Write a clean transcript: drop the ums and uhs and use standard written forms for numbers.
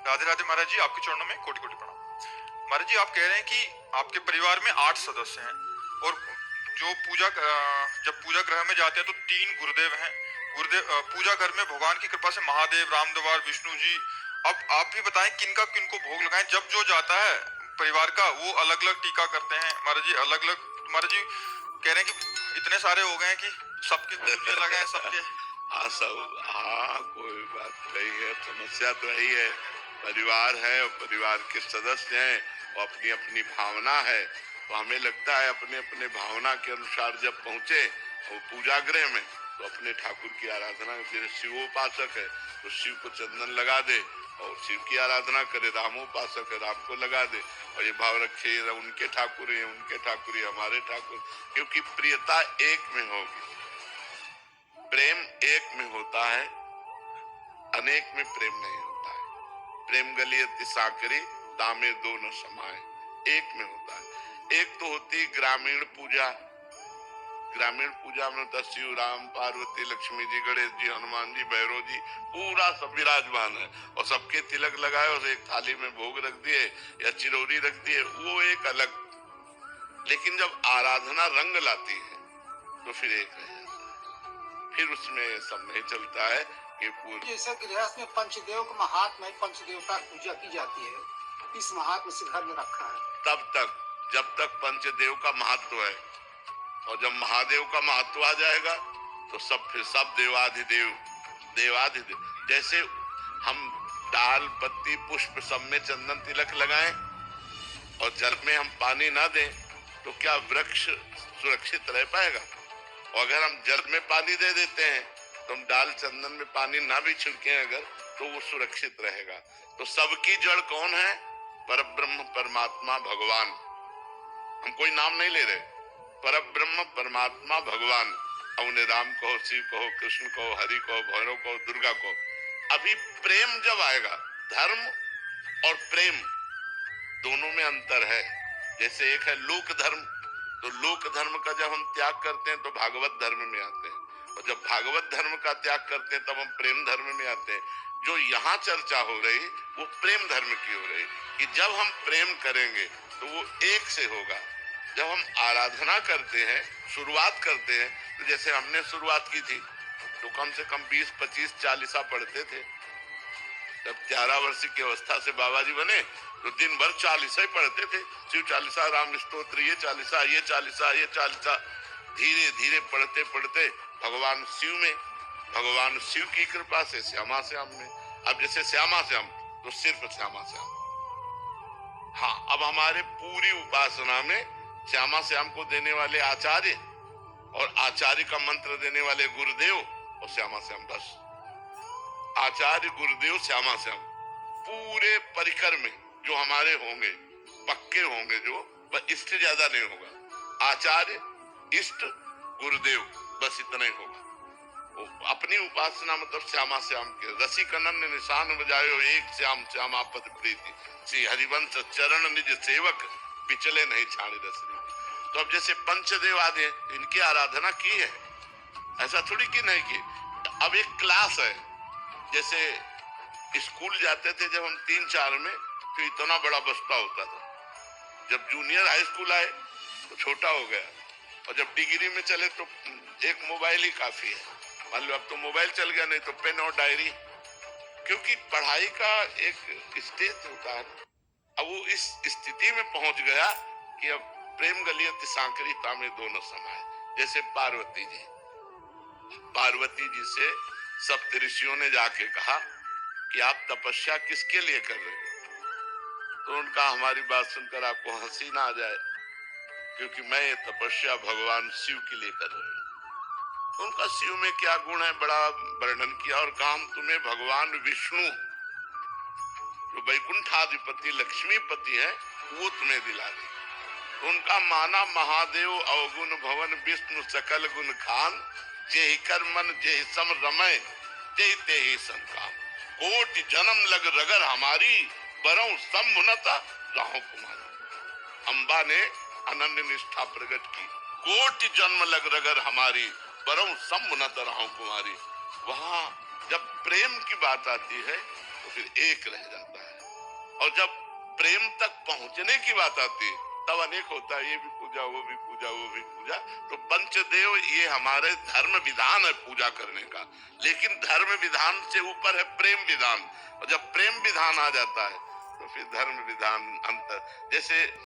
राधे राधे महाराज जी, आपके चरणों में कोटि कोटि प्रणाम। महाराज जी, आप कह रहे हैं कि आपके परिवार में 8 सदस्य हैं और जो जब पूजा गृह में जाते हैं तो 3 गुरुदेव हैं। पूजा घर में भगवान की कृपा से महादेव, रामदवार, विष्णु जी। अब आप भी बताएं किनको किनको भोग लगाएं। जब जो जाता है परिवार का वो अलग अलग टीका करते हैं महाराज जी, अलग अलग। महाराज जी कह रहे हैं कि इतने सारे हो गए हैं कि सबके पूजे लगाए सबके। हाँ सब, हाँ कोई बात नहीं है, समस्या तो यही है। परिवार है और परिवार के सदस्य हैं और अपनी अपनी भावना है, तो हमें लगता है अपने अपने भावना के अनुसार जब पहुंचे वो पूजा गृह में तो अपने ठाकुर की आराधना। जैसे शिवोपासक है तो शिव को चंदन लगा दे और शिव की आराधना करे, रामोपासक है राम को लगा दे और ये भाव रखे उनके ठाकुर है उनके ठाकुर है हमारे ठाकुर, क्योंकि प्रियता एक में होगी, प्रेम एक में होता है, अनेक में प्रेम नहीं होता है। प्रेम गलियति साकरी दामे दो न समाए, एक में होता है। एक तो होती ग्रामीण पूजा, ग्रामीण पूजा में तो शिव, राम, पार्वती, लक्ष्मी जी, गणेश जी, हनुमान जी, भैरव जी पूरा सब विराजमान है और सबके तिलक लगाए और एक थाली में भोग रख दिए या चिरौरी रख दिए, वो एक अलग। लेकिन जब आराधना रंग लाती है तो फिर एक है, फिर उसमें सब नहीं चलता है कि पूर्ण। जैसे गृहस्थ में पंचदेव का महात्मा है, पंचदेवता पूजा की जाती है, इस महात्मा से घर में रखा है। तब तक जब तक पंचदेव का महत्व है और जब महादेव का महत्व आ जाएगा तो सब फिर सब देवाधिदेव देवाधिदेव। जैसे हम डाल पत्ती पुष्प सब में चंदन तिलक लगाएं और जल में हम पानी ना दें तो क्या वृक्ष सुरक्षित रह पाएगा? और अगर हम जल में पानी दे देते हैं तो हम डाल चंदन में पानी ना भी छिड़के अगर तो वो सुरक्षित रहेगा। तो सबकी जड़ कौन है? परब्रह्म परमात्मा भगवान। हम कोई नाम नहीं ले रहे, परब्रह्म परमात्मा भगवान। अब उन्हें राम कहो, शिव कहो, कृष्ण कहो, हरि कहो, भैरव कहो, दुर्गा कहो। अभी प्रेम जब आएगा, धर्म और प्रेम दोनों में अंतर है। जैसे एक है लोक धर्म, तो लोक धर्म का जब हम त्याग करते हैं तो भागवत धर्म में आते हैं, और जब भागवत धर्म का त्याग करते हैं तब हम प्रेम धर्म में आते हैं। जो यहाँ चर्चा हो रही वो प्रेम धर्म की हो रही कि जब हम प्रेम करेंगे तो वो एक से होगा। जब हम आराधना करते हैं, शुरुआत करते हैं, तो जैसे हमने शुरुआत की थी तो कम से कम 20, 25, 40 पढ़ते थे। जब 11 वर्ष की अवस्था से बाबा जी बने तो दिन भर 40 ही पढ़ते थे, शिव चालीसा, राम स्तोत्र, ये चालीसा, ये चालीसा, ये चालीसा। धीरे धीरे पढ़ते पढ़ते भगवान शिव की कृपा से श्यामा श्याम में। अब जैसे श्यामा श्याम तो सिर्फ श्यामा श्याम। हाँ, अब हमारे पूरी उपासना में श्यामा श्याम को देने वाले आचार्य और आचार्य का मंत्र देने वाले गुरुदेव और श्यामा श्याम, बस आचार्य गुरुदेव श्यामा श्याम। पूरे परिकर में जो हमारे होंगे पक्के होंगे, जो इससे ज्यादा नहीं होगा। आचार्य, इष्ट, गुरुदेव, बस इतना ही होगा। अपनी उपासना मतलब श्यामा श्याम के रसिक अनन्य निशान बजायो, एक श्याम श्यामा पद प्रीति, श्री हरिवंश चरण निज सेवक, पिछले नहीं छाड़ी रसनी। तो अब जैसे पंचदेव आदि इनकी आराधना की है, ऐसा थोड़ी की नहीं की। अब एक क्लास है, जैसे स्कूल जाते थे जब हम 3-4 में तो इतना बड़ा बस्ता होता था, जब जूनियर हाई स्कूल आए तो छोटा हो गया, और जब डिग्री में चले तो एक मोबाइल ही काफी है। मान लो अब तो मोबाइल चल गया, नहीं तो पेन और डायरी, क्योंकि पढ़ाई का एक स्टेज होता है। अब वो इस स्थिति में पहुंच गया कि अब प्रेम गलियत सांकरिता में दोनों समाए। जैसे पार्वती जी से सप्त ऋषियों ने जाके कहा कि आप तपस्या किसके लिए कर रहे हो? तो उनका हमारी बात सुनकर आपको हंसी ना आ जाए, क्योंकि मैं ये तपस्या भगवान शिव के लिए कर रही हूँ। उनका शिव में क्या गुण है बड़ा वर्णन किया, और काम तुम्हें भगवान विष्णु जो वैकुंठाधिपति लक्ष्मीपति है वो तुम्हें दिला दे। तो उनका माना महादेव अवगुण भवन विष्णु सकल गुण खान, जे कर मन जे सम रमय ते ही संकाम। कोटि जन्म लग रगर हमारी, बरऊ संभुनता राहों कुमारी। अम्बा ने अनन्य निष्ठा प्रकट की, कोटि जन्म लग रगर हमारी, बरऊ संभुनत राहों कुमारी। वहां जब प्रेम की बात आती है तो फिर एक रह जाता है। और जब प्रेम तक पहुंचने की बात आती है तब अनेक होता है, ये भी पूजा, वो भी पूजा, वो भी पूजा। तो पंचदेव ये हमारे धर्म विधान है पूजा करने का, लेकिन धर्म विधान से ऊपर है प्रेम विधान। और जब प्रेम विधान आ जाता है तो फिर धर्म विधान अंतर, जैसे